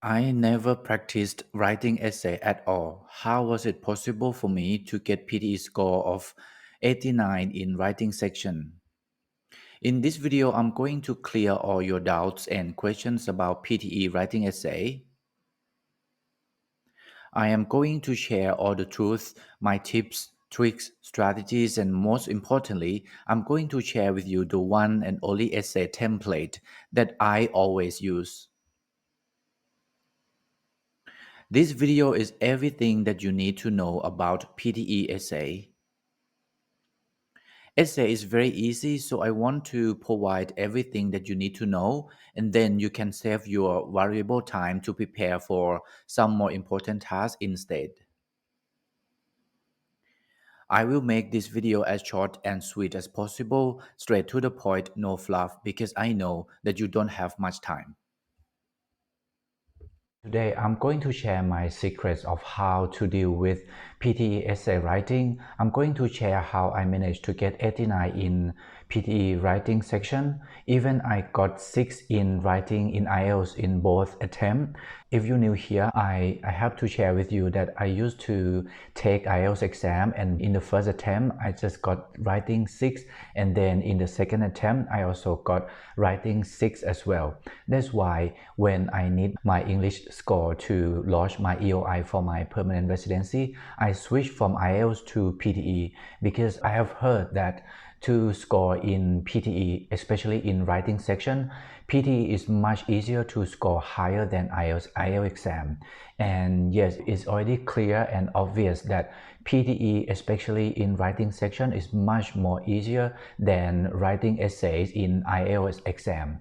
I never practiced writing essay at all. How was it possible for me to get PTE score of 89 in writing section? In this video, I'm going to clear all your doubts and questions about PTE writing essay. I am going to share all the truth, my tips, tricks, strategies, and most importantly, I'm going to share with you the one and only essay template that I always use. This video is everything that you need to know about PTE essay. Essay is very easy, so I want to provide everything that you need to know, and then you can save your valuable time to prepare for some more important tasks instead. I will make this video as short and sweet as possible, straight to the point, no fluff, because I know that you don't have much time. Today, I'm going to share my secrets of how to deal with PTE essay writing. I'm going to share how I managed to get 89 in PTE writing section. Even I got 6 in writing in Ielts in both attempts. If you're new here, I have to share with you that I used to take Ielts exam, and in the first attempt, I just got writing 6, and then in the second attempt, I also got writing 6 as well. That's why when I need my English score to lodge my EOI for my permanent residency, I switched from Ielts to PTE because I have heard that to score in PTE, especially in writing section, PTE is much easier to score higher than IELTS exam. And yes, it's already clear and obvious that PTE, especially in writing section, is much more easier than writing essays in IELTS exam.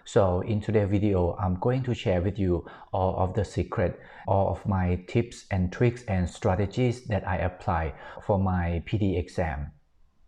So in today's video, I'm going to share with you all of the secret, all of my tips and tricks and strategies that I apply for my PTE exam.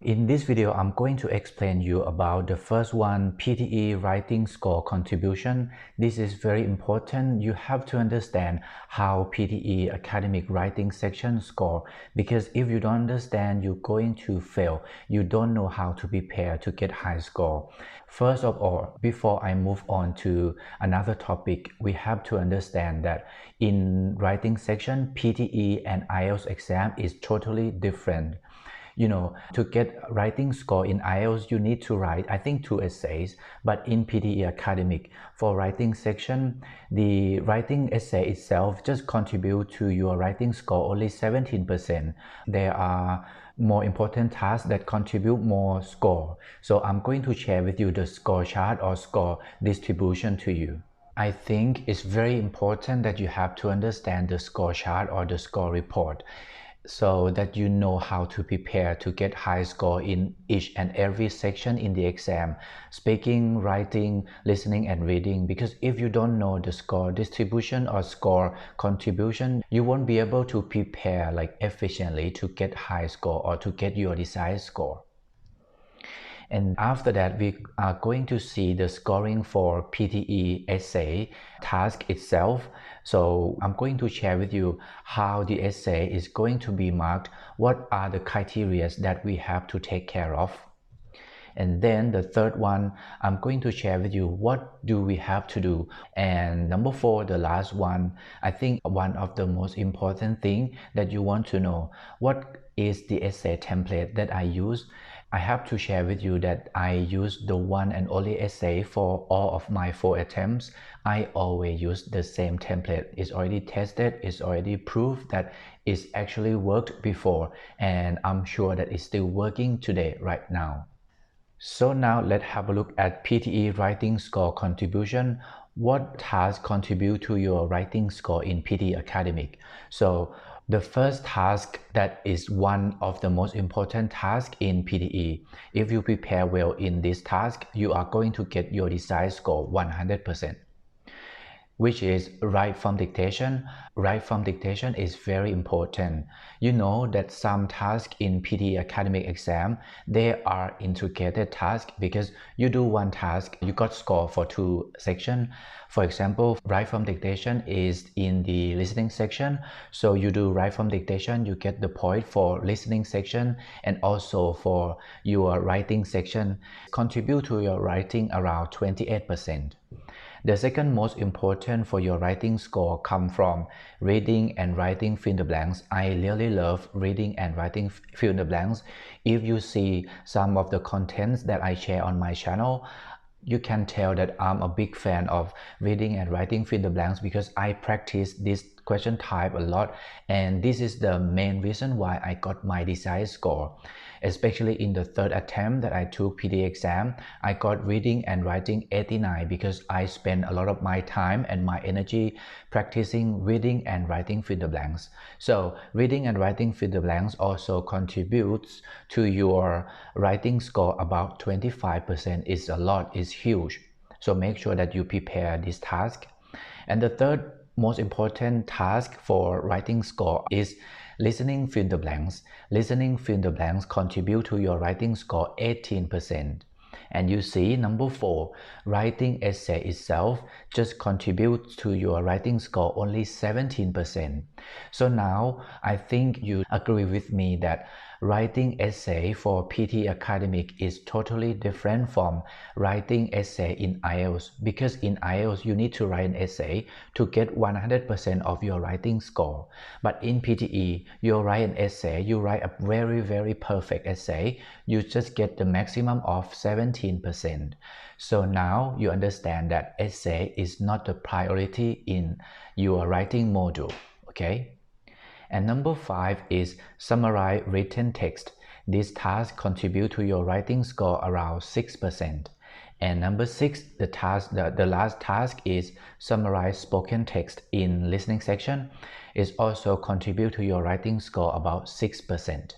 In this video, I'm going to explain you about the first one, PTE writing score contribution. This is very important. You have to understand how PTE academic writing section score, because if you don't understand, you're going to fail. You don't know how to prepare to get high score. First of all, before I move on to another topic, we have to understand that in writing section, PTE and IELTS exam is totally different. To get writing score in IELTS, you need to write, I think, 2 essays. But in PTE Academic, for writing section, the writing essay itself just contribute to your writing score only 17%. There are more important tasks that contribute more score. So I'm going to share with you the score chart or score distribution to you. I think it's very important that you have to understand the score chart or the score report, so that you know how to prepare to get high score in each and every section in the exam: speaking, writing, listening, and reading. Because if you don't know the score distribution or score contribution, you won't be able to prepare efficiently to get high score or to get your desired score. And after that, we are going to see the scoring for PTE essay task itself. So I'm going to share with you how the essay is going to be marked, what are the criteria that we have to take care of. And then the third one, I'm going to share with you what do we have to do. And number 4, the last one, I think one of the most important thing that you want to know, what is the essay template that I use. I have to share with you that I use the one and only essay for all of my 4 attempts. I always use the same template. It's already tested, it's already proved that it's actually worked before, and I'm sure that it's still working today, right now. So now let's have a look at PTE writing score contribution. What tasks contribute to your writing score in PTE Academic? So the first task, that is one of the most important tasks in PTE. If you prepare well in this task, you are going to get your desired score 100%. Which is write from dictation. Write from dictation is very important. You know that some tasks in PTE academic exam, they are integrated tasks, because you do one task, you got score for 2 sections. For example, write from dictation is in the listening section. So you do write from dictation, you get the point for listening section and also for your writing section. Contribute to your writing around 28%. The second most important for your writing score come from reading and writing fill in the blanks. I really love reading and writing fill in the blanks. If you see some of the contents that I share on my channel, you can tell that I'm a big fan of reading and writing fill in the blanks because I practice this question type a lot, and this is the main reason why I got my desired score. Especially in the third attempt that I took PTE exam, I got reading and writing 89 because I spent a lot of my time and my energy practicing reading and writing fill in the blanks. So reading and writing fill in the blanks also contributes to your writing score about 25%. Is a lot, is huge. So make sure that you prepare this task. And the third most important task for writing score is listening fill in the blanks. Listening fill in the blanks contribute to your writing score 18%. And you see, number 4, writing essay itself just contributes to your writing score only 17%. So now I think you agree with me that writing essay for PT academic is totally different from writing essay in Ielts, because in Ielts you need to write an essay to get 100% of your writing score. But in PTE, you write an essay, you write a very perfect essay, you just get the maximum of 17%. So now you understand that essay is not the priority in your writing module, okay? And number 5 is summarize written text. This task contributes to your writing score around 6%. And number 6, the last task is summarize spoken text in listening section. It also contribute to your writing score about 6%.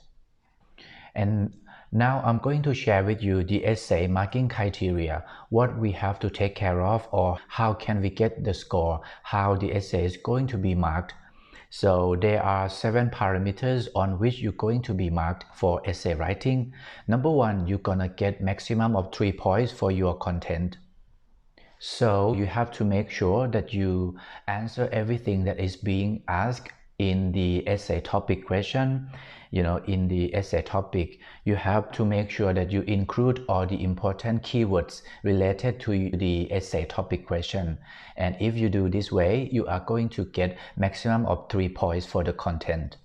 And now I'm going to share with you the essay marking criteria, what we have to take care of, or how can we get the score, how the essay is going to be marked. So there are 7 parameters on which you're going to be marked for essay writing. Number 1, you're gonna get maximum of 3 points for your content. So you have to make sure that you answer everything that is being asked in the essay topic question. In the essay topic, you have to make sure that you include all the important keywords related to the essay topic question. And if you do this way, you are going to get maximum of 3 points for the content.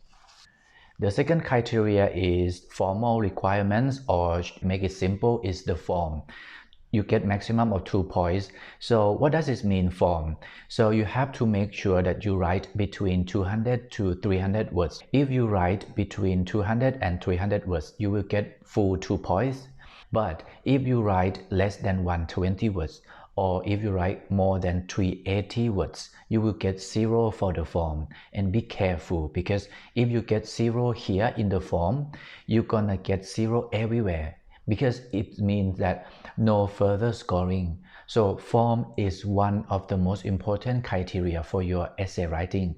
The second criteria is formal requirements, or make it simple, is the form. You get maximum of 2 points. So what does this mean, form? So you have to make sure that you write between 200 to 300 words. If you write between 200 and 300 words, you will get full 2 points. But if you write less than 120 words, or if you write more than 380 words, you will get 0 for the form. And be careful, because if you get 0 here in the form, you're gonna get 0 everywhere, because it means that no further scoring. So form is one of the most important criteria for your essay writing.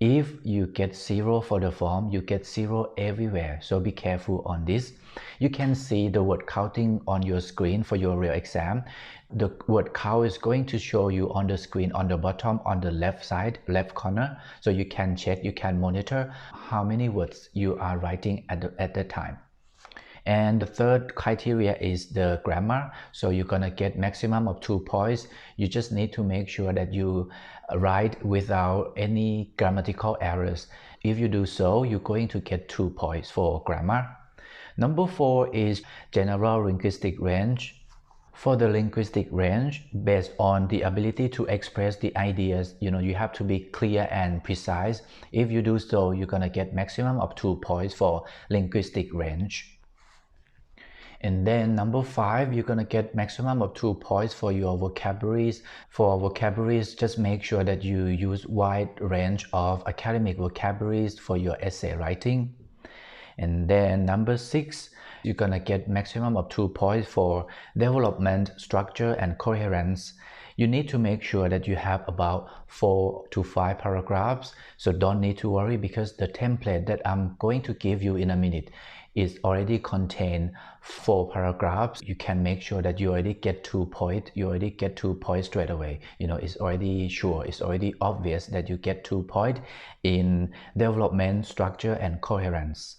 If you get 0 for the form, you get 0 everywhere. So be careful on this. You can see the word counting on your screen for your real exam. The word count is going to show you on the screen on the bottom, on the left side, left corner. So you can check, you can monitor how many words you are writing at the time. And the third criteria is the grammar. So you're gonna get maximum of 2 points. You just need to make sure that you write without any grammatical errors. If you do so, you're going to get 2 points for grammar. Number 4 is general linguistic range. For the linguistic range, based on the ability to express the ideas, you have to be clear and precise. If you do so, you're gonna get maximum of 2 points for linguistic range. And then number 5, you're gonna get maximum of 2 points for your vocabularies. For vocabularies, just make sure that you use wide range of academic vocabularies for your essay writing. And then number 6, you're gonna get maximum of 2 points for development, structure, and coherence. You need to make sure that you have about 4 to 5 paragraphs. So don't need to worry, because the template that I'm going to give you in a minute is already contain 4 paragraphs. You can make sure that you already get 2 points. You already get 2 points straight away. It's already sure, it's already obvious that you get 2 points in development, structure, and coherence.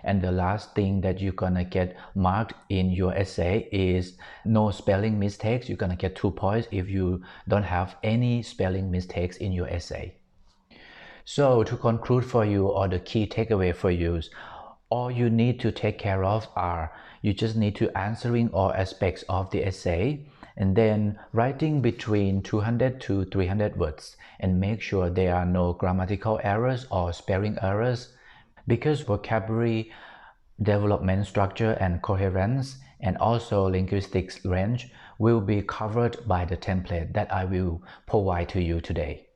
And the last thing that you're gonna get marked in your essay is no spelling mistakes. You're gonna get 2 points if you don't have any spelling mistakes in your essay. So to conclude for you, or the key takeaway for you, all you need to take care of are you just need to answering all aspects of the essay, and then writing between 200 to 300 words, and make sure there are no grammatical errors or spelling errors, because vocabulary development, structure and coherence, and also linguistics range will be covered by the template that I will provide to you today.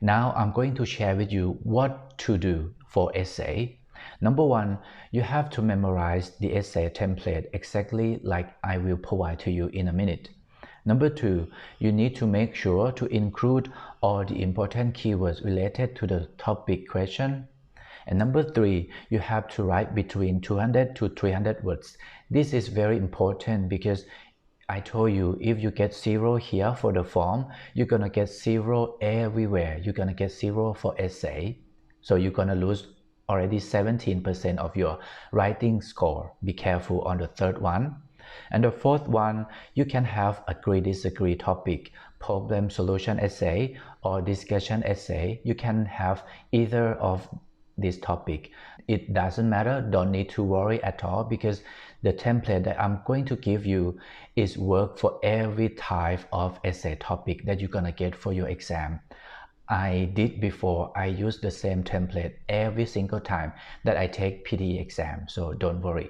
Now I'm going to share with you what to do for essay. Number one, you have to memorize the essay template exactly like I will provide to you in a minute. Number two, you need to make sure to include all the important keywords related to the topic question. And number three, you have to write between 200 to 300 words. This is very important because I told you, if you get 0 here for the form, you're gonna get 0 everywhere. You're gonna get 0 for essay. So you're gonna lose already 17% of your writing score. Be careful on the third one. And the fourth one, you can have agree-disagree topic, problem solution essay or discussion essay. You can have either of this topic. It doesn't matter, don't need to worry at all, because the template that I'm going to give you is work for every type of essay topic that you're gonna get for your exam. I did before. I use the same template every single time that I take PTE exam, so don't worry.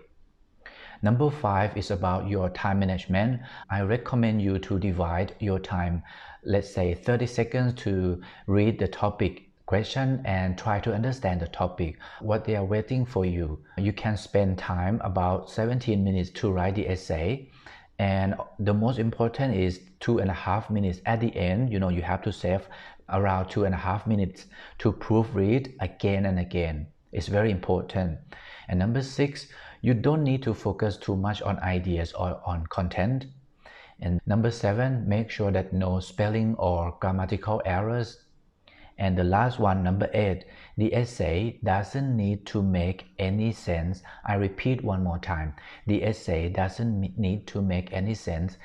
Number 5 is about your time management. I recommend you to divide your time, let's say 30 seconds to read the topic question and try to understand the topic, what they are waiting for you. You can spend time about 17 minutes to write the essay, and the most important is 2.5 minutes at the end. You have to save around 2.5 minutes to proofread again and again. It's very important. And number 6, you don't need to focus too much on ideas or on content. And number 7, make sure that no spelling or grammatical errors. And the last one, number 8, the essay doesn't need to make any sense. I repeat one more time. The essay doesn't need to make any sense.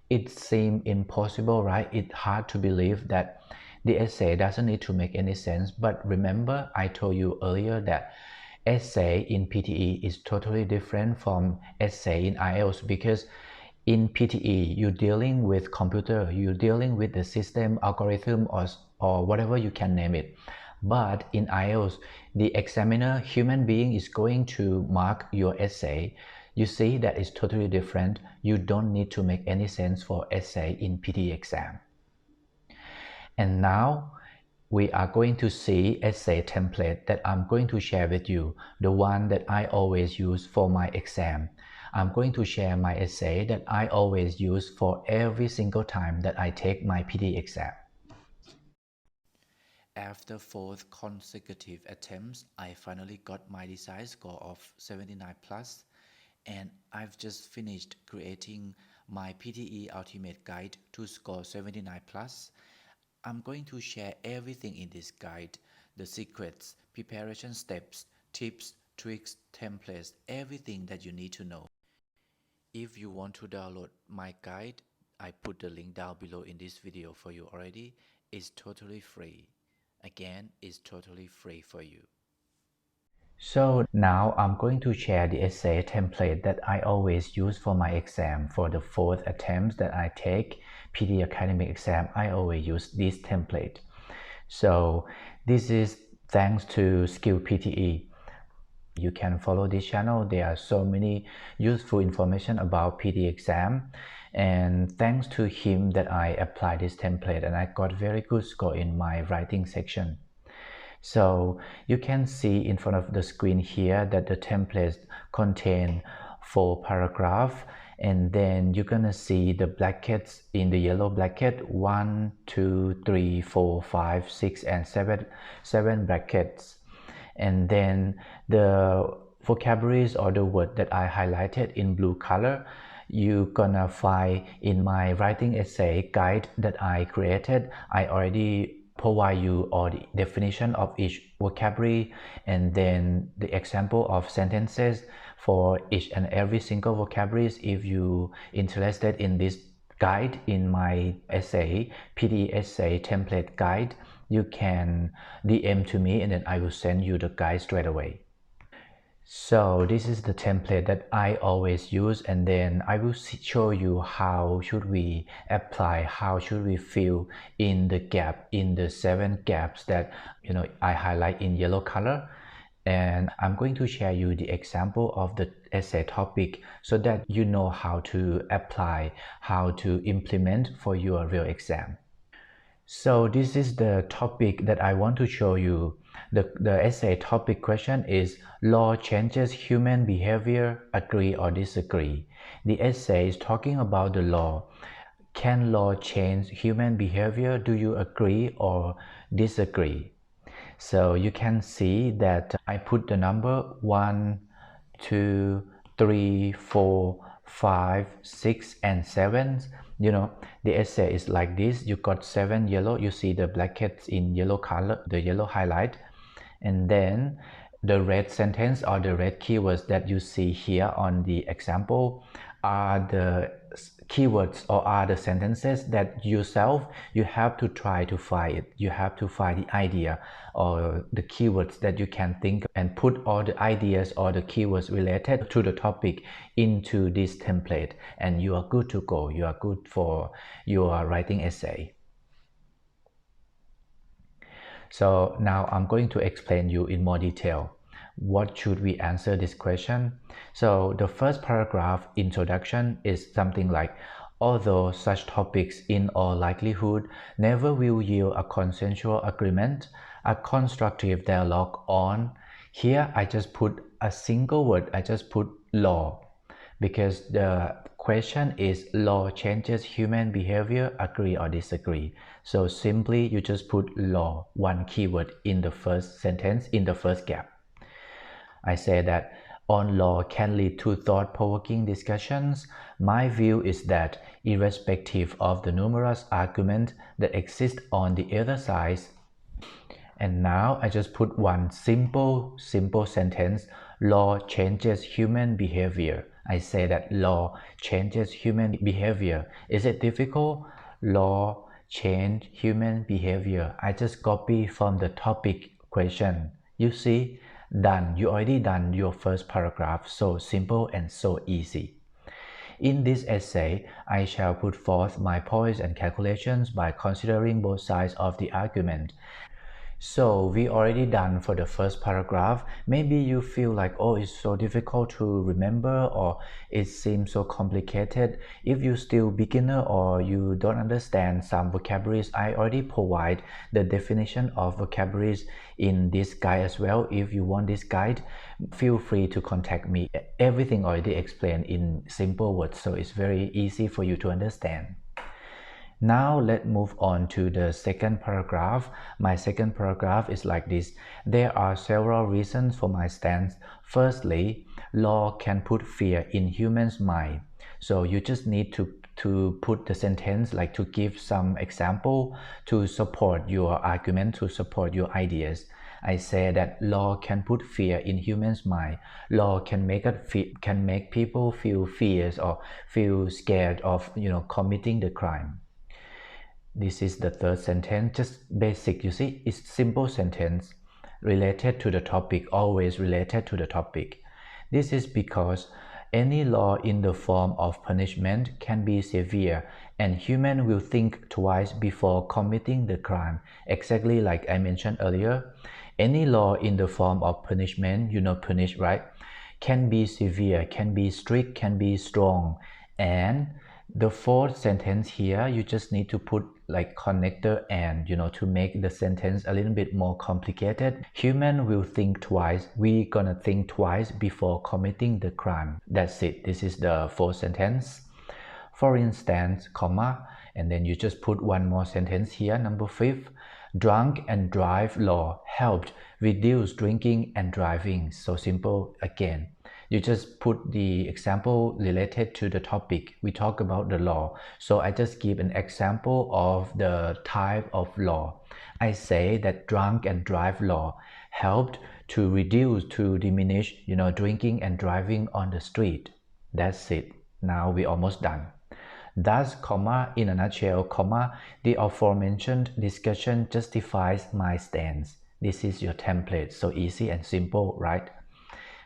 It seems impossible, right? It's hard to believe that the essay doesn't need to make any sense. But remember, I told you earlier that essay in PTE is totally different from essay in Ielts, because in PTE, you're dealing with computer, you're dealing with the system, algorithm, or whatever you can name it. But in Ielts, the examiner, human being, is going to mark your essay. You see that is totally different. You don't need to make any sense for essay in PTE exam. And now, we are going to see essay template that I'm going to share with you, the one that I always use for my exam. I'm going to share my essay that I always use for every single time that I take my PTE exam. After 4 consecutive attempts, I finally got my desired score of 79 plus, and I've just finished creating my PTE Ultimate Guide to score 79 plus. I'm going to share everything in this guide, the secrets, preparation steps, tips, tricks, templates, everything that you need to know. If you want to download my guide, I put the link down below in this video for you already. It's totally free. Again, it's totally free for you. So now I'm going to share the essay template that I always use for my exam. For the 4th attempt that I take PTE academic exam, I always use this template. So this is thanks to Skill PTE. You can follow this channel. There are so many useful information about PTE exam, and thanks to him that I applied this template and I got very good score in my writing section. So you can see in front of the screen here that the templates contain 4 paragraphs, and then you're gonna see the brackets in the yellow bracket, 1, 2, 3, 4, 5, 6, and 7 brackets. And then the vocabularies or the word that I highlighted in blue color, you're gonna find in my writing essay guide that I created. I already provide you all the definition of each vocabulary and then the example of sentences for each and every single vocabularies. If you interested in this guide in my essay, PTE essay template guide, you can DM to me and then I will send you the guide straight away. So this is the template that I always use, and then I will show you how should we apply, how should we fill in the gap, in the 7 gaps that I highlight in yellow color. And I'm going to share you the example of the essay topic so that you know how to apply, how to implement for your real exam. So this is the topic that I want to show you. The essay topic question is: law changes human behavior, agree or disagree? The essay is talking about the law. Can law change human behavior? Do you agree or disagree? So you can see that I put the number 1, 2, 3, 4, 5, 6, and 7. The essay is like this. You got 7 yellow. You see the brackets in yellow color, the yellow highlight. And then the red sentence or the red keywords that you see here on the example are the keywords or are the sentences that you have to try to find it. You have to find the idea or the keywords that you can think and put all the ideas or the keywords related to the topic into this template, and you are good to go. You are good for your writing essay. So now I'm going to explain you in more detail. What should we answer this question? So the first paragraph introduction is something like: although such topics in all likelihood never will yield a consensual agreement, a constructive dialogue on. Here I just put a single word, I just put law, because the question is law changes human behavior, agree or disagree. So simply you just put law, one keyword in the first sentence, in the first gap. I say that on law can lead to thought-provoking discussions. My view is that irrespective of the numerous arguments that exist on the other side. And now I just put one simple sentence: law changes human behavior. I say that law changes human behavior. Is it difficult? Law change human behavior. I just copy from the topic question. You see, done. You already done your first paragraph. So simple and so easy. In this essay, I shall put forth my points and calculations by considering both sides of the argument. So we already done for the first paragraph. Maybe you feel like, oh, it's so difficult to remember, or it seems so complicated. If you're still beginner or you don't understand some vocabularies, I already provide the definition of vocabularies in this guide as well. If you want this guide, feel free to contact me. Everything already explained in simple words, so it's very easy for you to understand. Now let's move on to the second paragraph. My second paragraph is like this: there are several reasons for my stance. Firstly, law can put fear in humans' mind. So you just need to put the sentence, like to give some example to support your argument, to support your ideas. I say that law can put fear in humans' mind. Law can make people feel fears or feel scared of committing the crime. This is the third sentence, just basic, you see, it's simple sentence related to the topic, always related to the topic. This is because any law in the form of punishment can be severe, and human will think twice before committing the crime. Exactly like I mentioned earlier, any law in the form of punishment, punish, right, can be severe, can be strict, can be strong. And the fourth sentence here, you just need to put like connector and, to make the sentence a little bit more complicated. Human will think twice. We're gonna think twice before committing the crime. That's it. This is the fourth sentence. For instance, comma, and then you just put one more sentence here, number 5. Drunk and drive law helped reduce drinking and driving. So simple again. you just put the example related to the topic. We talk about the law, so I just give an example of the type of law. I say that drunk and drive law helped to reduce, to diminish, drinking and driving on the street. That's it. Now we almost done. Thus, comma, in a nutshell, comma, the aforementioned discussion justifies my stance. This is your template, so easy and simple, right?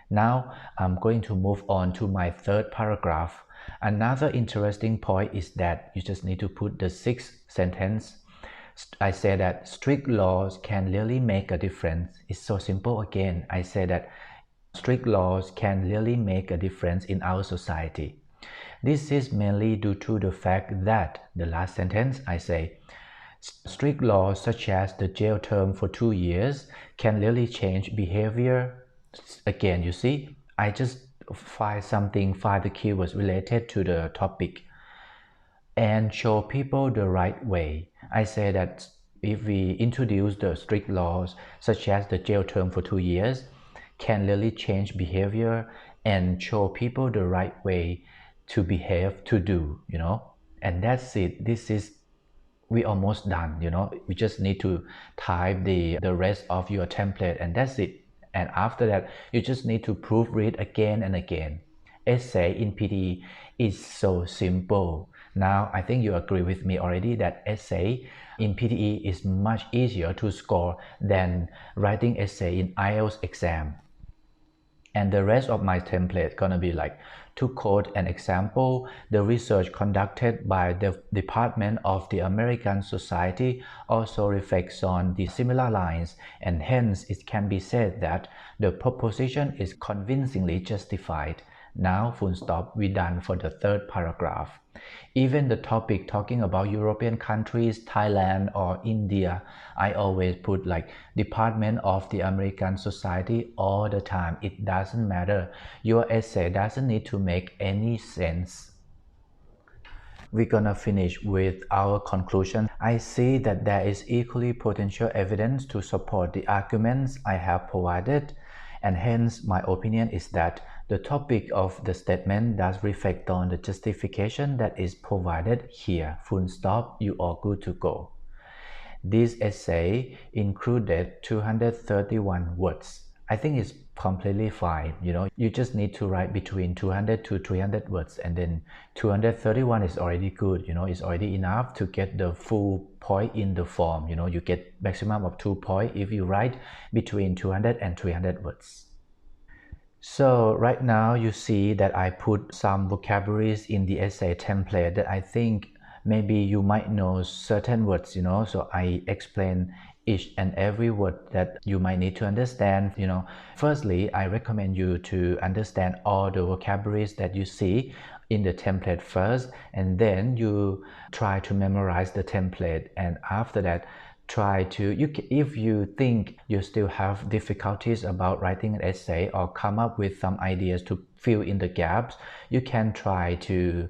Now, I'm going to move on to my third paragraph. Another interesting point is that you just need to put the sixth sentence. I say that strict laws can really make a difference. It's so simple again. I say that strict laws can really make a difference in our society. This is mainly due to the fact that, the last sentence, I say, strict laws such as the jail term for 2 years can really change behavior. Again, you see, I just find the keywords related to the topic and show people the right way. I say that if we introduce the strict laws such as the jail term for 2 years, can really change behavior and show people the right way to behave, to do, and that's it. We almost done, we just need to type the rest of your template, and that's it. And after that, you just need to proofread again and again. Essay in PTE is so simple. Now, I think you agree with me already that essay in PTE is much easier to score than writing essay in Ielts exam. And the rest of my template gonna be like to quote an example. The research conducted by the Department of the American Society also reflects on the similar lines, and hence it can be said that the proposition is convincingly justified. Now, full stop, we're done for the third paragraph. Even the topic talking about European countries, Thailand or India, I always put like Department of the American Society all the time. It doesn't matter. Your essay doesn't need to make any sense. We're gonna finish with our conclusion. I see that there is equally potential evidence to support the arguments I have provided, and hence my opinion is that the topic of the statement does reflect on the justification that is provided here. Full stop, you are good to go. This essay included 231 words. I think it's completely fine. You just need to write between 200 to 300 words, and then 231 is already good. It's already enough to get the full point in the form. You get maximum of 2 points if you write between 200 and 300 words. So right now you see that I put some vocabularies in the essay template that I think maybe you might know certain words, so I explain each and every word that you might need to understand. Firstly, I recommend you to understand all the vocabularies that you see in the template first, and then you try to memorize the template, and after that if you think you still have difficulties about writing an essay or come up with some ideas to fill in the gaps, you can try to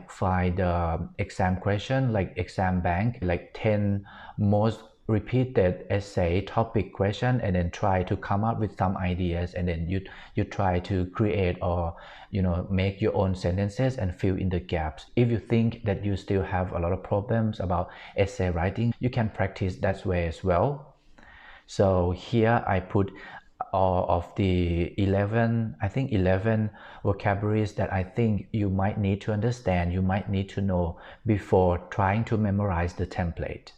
find the exam question, like exam bank, like 10 most repeated essay topic question, and then try to come up with some ideas, and then you try to create or make your own sentences and fill in the gaps. If you think that you still have a lot of problems about essay writing, you can practice that way as well. So here I put all of the 11 vocabularies that I think you might need to understand, you might need to know before trying to memorize the template.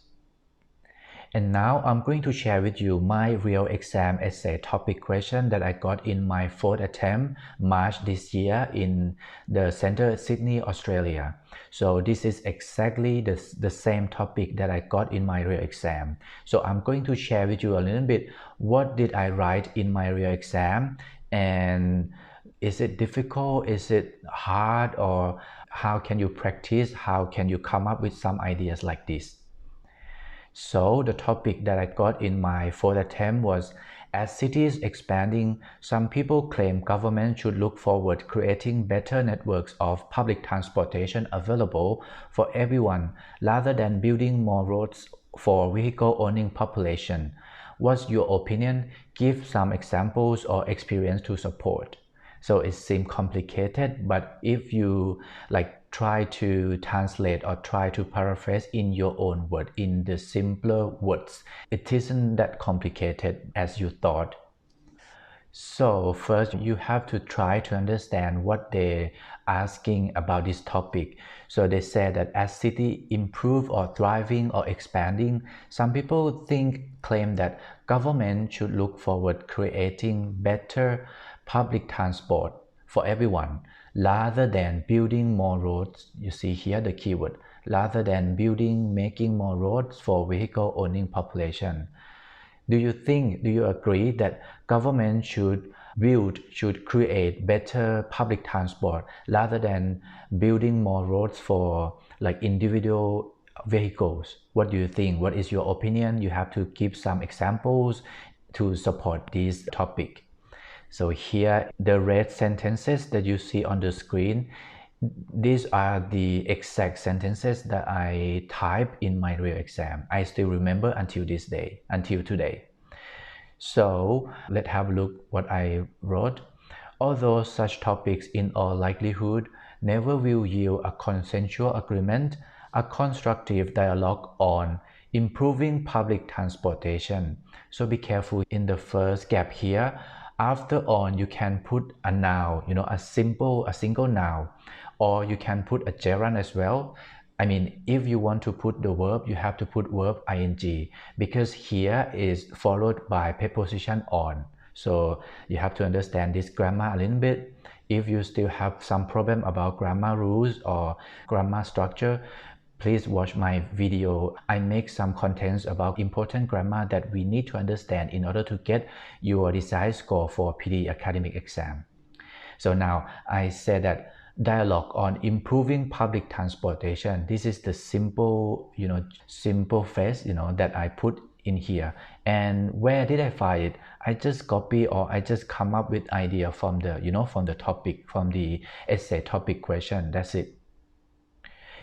And now I'm going to share with you my real exam essay topic question that I got in my 4th attempt, March this year, in the Centre Sydney, Australia. So this is exactly the same topic that I got in my real exam. So I'm going to share with you a little bit what did I write in my real exam, and is it difficult, is it hard, or how can you practice, how can you come up with some ideas like this. So the topic that I got in my 4th attempt was, as cities expanding, some people claim government should look forward creating better networks of public transportation available for everyone rather than building more roads for vehicle-owning population. What's your opinion? Give some examples or experience to support. So it seems complicated, but if you like try to translate or try to paraphrase in your own word, in the simpler words, it isn't that complicated as you thought. So first you have to try to understand what they're asking about this topic. So they say that as city improve or thriving or expanding, some people claim that government should look forward creating better public transport for everyone rather than building more roads. You see here the keyword, rather than making more roads for vehicle owning population. Do you agree that government should create better public transport rather than building more roads for like individual vehicles? What do you think? What is your opinion? You have to give some examples to support this topic. So here, the red sentences that you see on the screen, these are the exact sentences that I typed in my real exam. I still remember until this day, until today. So let's have a look what I wrote. Although such topics in all likelihood never will yield a consensual agreement, a constructive dialogue on improving public transportation. So be careful in the first gap here. After on, you can put a noun, a single noun, or you can put a gerund as well. I mean, if you want to put the verb, you have to put verb ing because here is followed by preposition on. So you have to understand this grammar a little bit. If you still have some problem about grammar rules or grammar structure, please watch my video. I make some contents about important grammar that we need to understand in order to get your desired score for PTE academic exam. So now I said that dialogue on improving public transportation. This is the simple phrase, that I put in here. And where did I find it? I just copy or I just come up with idea from the topic, from the essay topic question. That's it.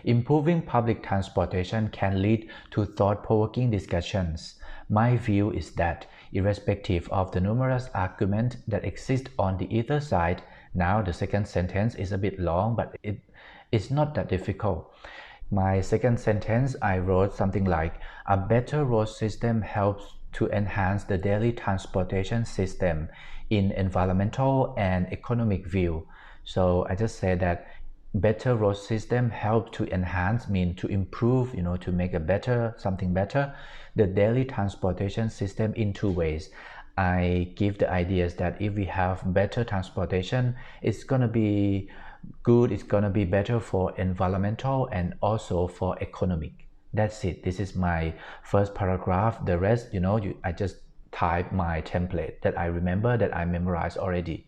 Improving public transportation can lead to thought-provoking discussions. My view is that, irrespective of the numerous arguments that exist on the either side, now the second sentence is a bit long, but it's not that difficult. My second sentence, I wrote something like, a better road system helps to enhance the daily transportation system in environmental and economic view. So I just said that better road system help to enhance mean to improve, to make something better, the daily transportation system in two ways. I give the ideas that if we have better transportation, it's gonna be good, it's gonna be better for environmental and also for economic. That's it. This is my first paragraph. The rest, I just type my template that I remember, that I memorized already.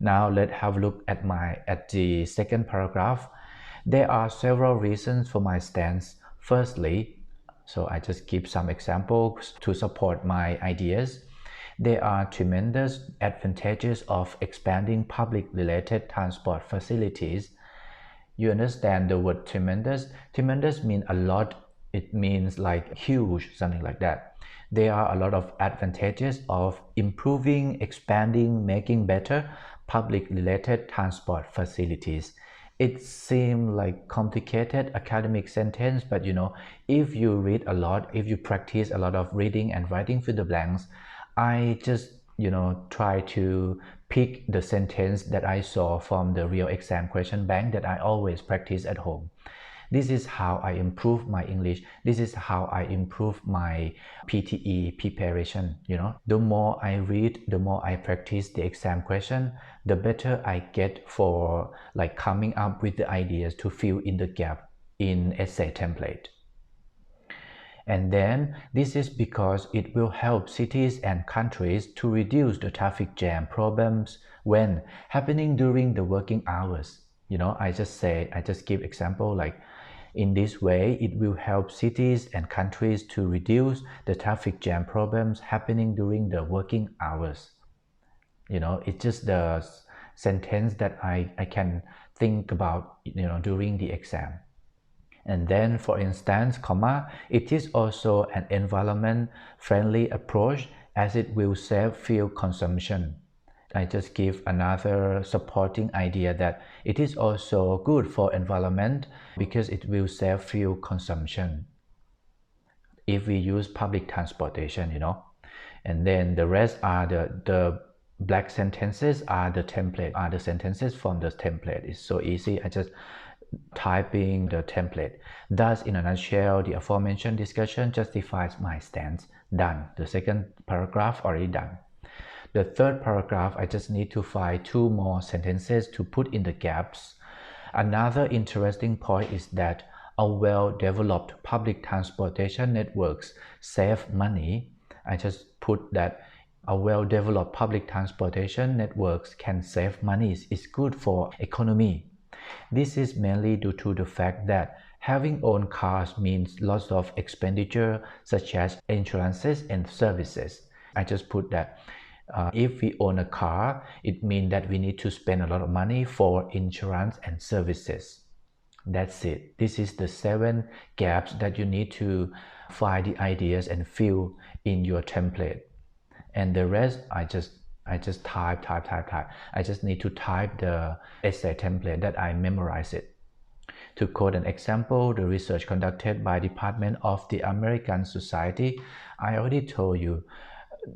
Now let's have a look at the second paragraph. There are several reasons for my stance. Firstly, so I just give some examples to support my ideas. There are tremendous advantages of expanding public-related transport facilities. You understand the word tremendous? Tremendous means a lot. It means like huge, something like that. There are a lot of advantages of improving, expanding, making better public-related transport facilities. It seems like complicated academic sentence, but if you read a lot, if you practice a lot of reading and writing fill the blanks, I just try to pick the sentence that I saw from the real exam question bank that I always practice at home. This is how I improve my English. This is how I improve my PTE preparation. The more I read, the more I practice the exam question, the better I get for like coming up with the ideas to fill in the gap in essay template. And then this is because it will help cities and countries to reduce the traffic jam problems when happening during the working hours. I just give example like, in this way, it will help cities and countries to reduce the traffic jam problems happening during the working hours. It's just the sentence that I can think about, during the exam. And then, for instance, it is also an environment-friendly approach as it will save fuel consumption. I just give another supporting idea that it is also good for environment because it will save fuel consumption if we use public transportation. And then the rest are the black sentences are the template, are the sentences from the template. It's so easy. I just typing the template. Thus, in a nutshell, the aforementioned discussion justifies my stance. Done. The second paragraph already done. The third paragraph, I just need to find two more sentences to put in the gaps. Another interesting point is that a well-developed public transportation networks save money. I just put that a well-developed public transportation networks can save money. It's good for economy. This is mainly due to the fact that having own cars means lots of expenditure such as insurances and services. I just put that if we own a car, it means that we need to spend a lot of money for insurance and services. That's it. This is the 7 gaps that you need to find the ideas and fill in your template. And the rest, I just type. I just need to type the essay template that I memorize it. To quote an example, the research conducted by Department of the American Society, I already told you,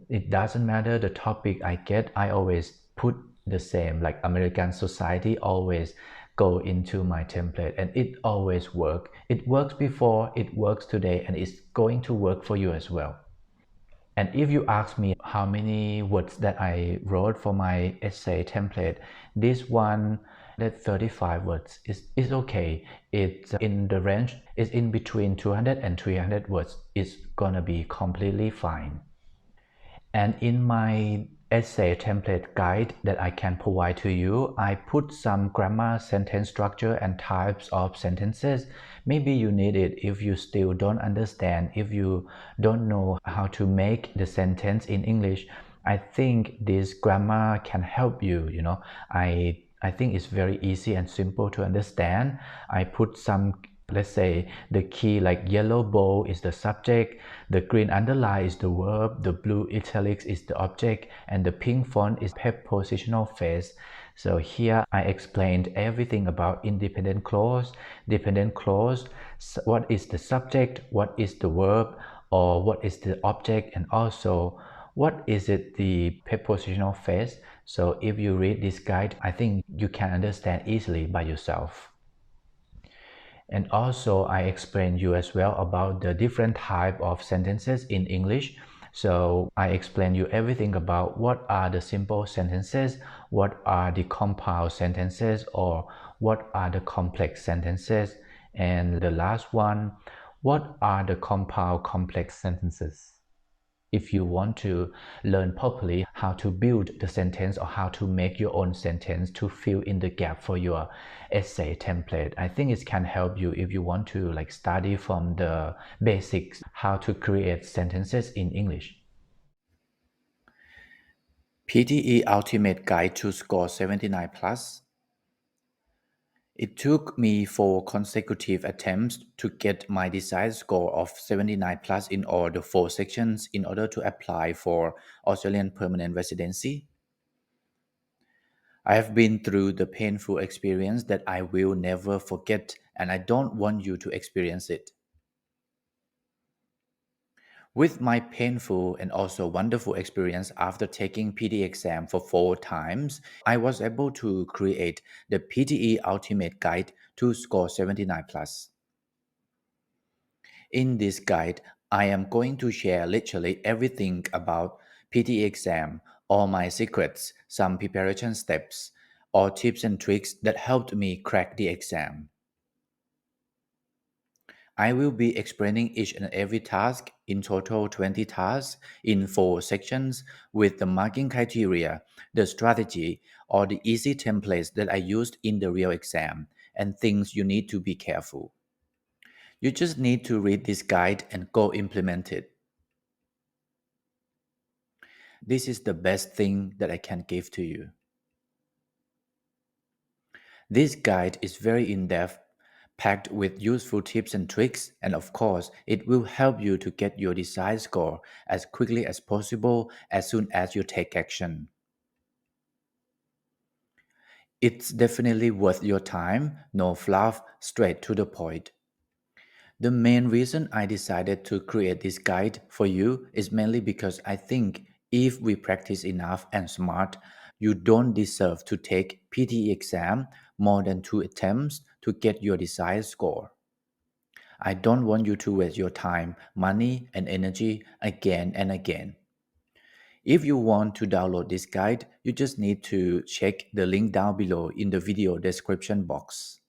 it doesn't matter the topic I get, I always put the same, like American Society always go into my template, and it always works. It works before, it works today, and it's going to work for you as well. And if you ask me how many words that I wrote for my essay template, this one, that 35 words is okay. It's in the range, it's in between 200 and 300 words. It's gonna be completely fine. And in my essay template guide that I can provide to you, I put some grammar, sentence structure, and types of sentences. Maybe you need it if you still don't understand, if you don't know how to make the sentence in English. I think this grammar can help you. I think it's very easy and simple to understand. I put some, let's say, the key like yellow bold is the subject, the green underline is the verb, the blue italics is the object, and the pink font is prepositional phrase. So here I explained everything about independent clause, dependent clause, what is the subject, what is the verb, or what is the object, and also what is it the prepositional phrase. So if you read this guide, I think you can understand easily by yourself. And also I explained you as well about the different type of sentences in English. So I explained you everything about what are the simple sentences, what are the compound sentences, or what are the complex sentences. And the last one, what are the compound complex sentences? If you want to learn properly how to build the sentence or how to make your own sentence to fill in the gap for your essay template, I think it can help you if you want to study from the basics how to create sentences in English. PTE Ultimate Guide to Score 79 Plus. It took me 4 consecutive attempts to get my desired score of 79 plus in all the 4 sections in order to apply for Australian permanent residency. I have been through the painful experience that I will never forget, and I don't want you to experience it. With my painful and also wonderful experience after taking PTE exam for 4 times, I was able to create the PTE Ultimate Guide to Score 79 plus. In this guide, I am going to share literally everything about PTE exam, all my secrets, some preparation steps, or tips and tricks that helped me crack the exam. I will be explaining each and every task, in total 20 tasks, in 4 sections with the marking criteria, the strategy, or the easy templates that I used in the real exam, and things you need to be careful. You just need to read this guide and go implement it. This is the best thing that I can give to you. This guide is very in-depth, packed with useful tips and tricks, and of course, it will help you to get your desired score as quickly as possible as soon as you take action. It's definitely worth your time, no fluff, straight to the point. The main reason I decided to create this guide for you is mainly because I think if we practice enough and smart, you don't deserve to take PTE exam more than 2 attempts to get your desired score. I don't want you to waste your time, money, and energy again and again. If you want to download this guide, you just need to check the link down below in the video description box.